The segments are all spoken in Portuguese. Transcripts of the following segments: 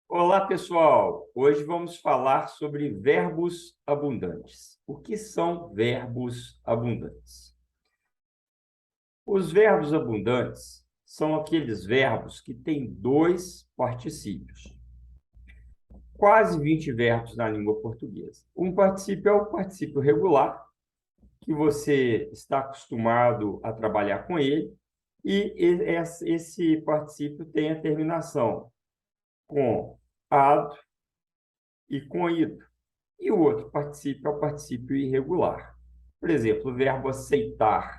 Olá, pessoal! Hoje vamos falar sobre verbos abundantes. O que são verbos abundantes? Os verbos abundantes são aqueles verbos que têm dois particípios. Quase 20 verbos na língua portuguesa. Um particípio é o particípio regular, que você está acostumado a trabalhar com ele, e esse particípio tem a terminação com ado e com ido. E o outro particípio é o particípio irregular. Por exemplo, o verbo aceitar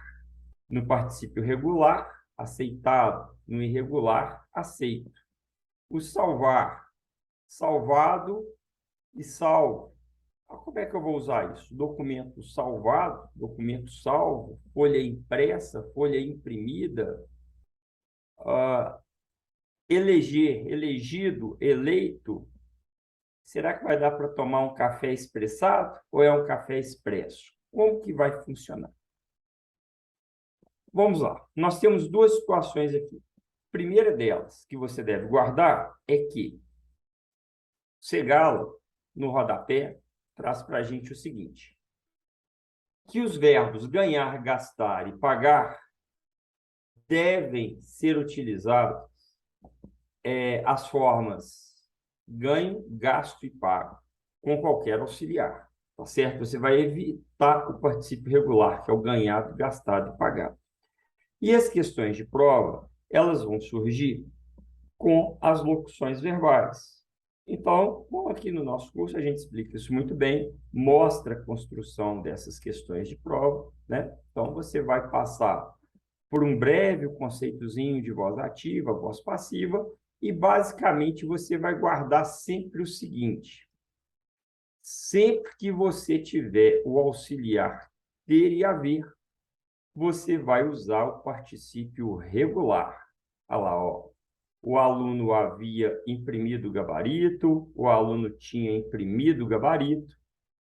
no particípio regular, aceitado; no irregular, aceito. O salvar, salvado e salvo. Como é que eu vou usar isso? Documento salvado, documento salvo, folha impressa, folha imprimida, eleger, elegido, eleito. Será que vai dar para tomar um café expressado ou é um café expresso? Como que vai funcionar? Vamos lá. Nós temos duas situações aqui. A primeira delas que você deve guardar é que Segalo, no rodapé, traz para a gente o seguinte: que os verbos ganhar, gastar e pagar devem ser utilizados as formas ganho, gasto e pago, com qualquer auxiliar. Tá certo? Você vai evitar o particípio regular, que é o ganhado, gastado e pagado. E as questões de prova, elas vão surgir com as locuções verbais. Então, bom, aqui no nosso curso a gente explica isso muito bem, mostra a construção dessas questões de prova, né? Então, você vai passar por um breve conceitozinho de voz ativa, voz passiva, e basicamente você vai guardar sempre o seguinte: sempre que você tiver o auxiliar ter e haver, você vai usar o particípio regular. Olha lá, ó. O aluno havia imprimido o gabarito, o aluno tinha imprimido o gabarito.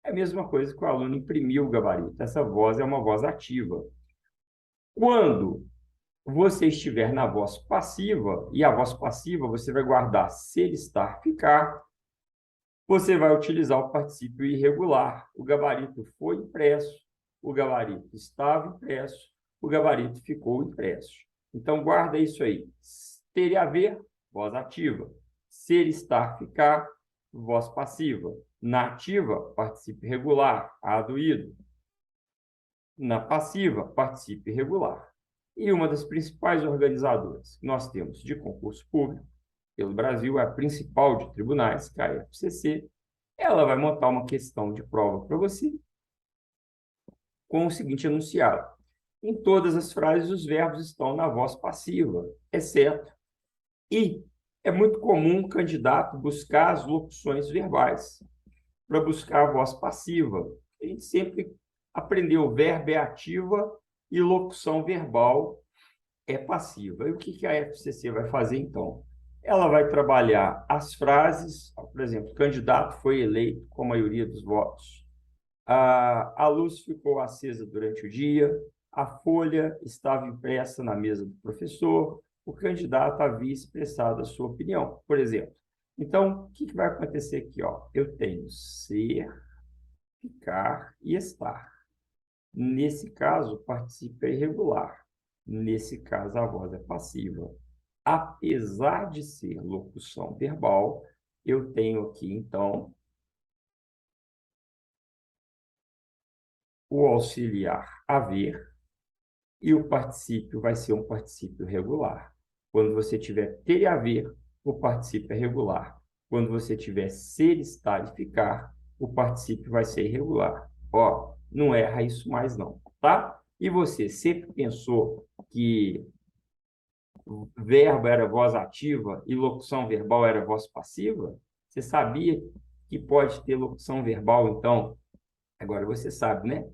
É a mesma coisa que o aluno imprimiu o gabarito. Essa voz é uma voz ativa. Quando você estiver na voz passiva, e a voz passiva você vai guardar ser, estar, ficar, você vai utilizar o particípio irregular. O gabarito foi impresso, o gabarito estava impresso, o gabarito ficou impresso. Então, guarda isso aí. Ter e haver, voz ativa. Ser, estar, ficar, voz passiva. Na ativa, particípio regular, ado, ido. Na passiva, particípio irregular. E uma das principais organizadoras que nós temos de concurso público pelo Brasil, é a principal de tribunais, que é a FCC. Ela vai montar uma questão de prova para você com o seguinte enunciado: em todas as frases, os verbos estão na voz passiva, exceto. E é muito comum o candidato buscar as locuções verbais para buscar a voz passiva. A gente sempre aprendeu: verbo é ativa e locução verbal é passiva. E o que a FCC vai fazer, então? Ela vai trabalhar as frases, por exemplo, o candidato foi eleito com a maioria dos votos. A luz ficou acesa durante o dia, a folha estava impressa na mesa do professor, o candidato havia expressado a sua opinião, por exemplo. Então, o que vai acontecer aqui? Ó? Eu tenho ser, ficar e estar. Nesse caso, o particípio é irregular. Nesse caso, a voz é passiva. Apesar de ser locução verbal, eu tenho aqui, então, o auxiliar haver, e o particípio vai ser um particípio regular. Quando você tiver ter e haver, o particípio é regular. Quando você tiver ser, estar e ficar, o particípio vai ser irregular. Ó, não erra isso mais não, tá? E você sempre pensou que verbo era voz ativa e locução verbal era voz passiva? Você sabia que pode ter locução verbal, então? Agora você sabe, né?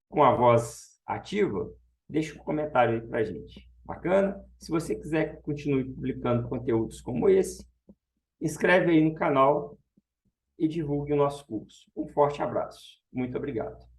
Com a voz ativa, deixa um comentário aí para a gente. Bacana? Se você quiser que continue publicando conteúdos como esse, inscreve aí no canal e divulgue o nosso curso. Um forte abraço. Muito obrigado.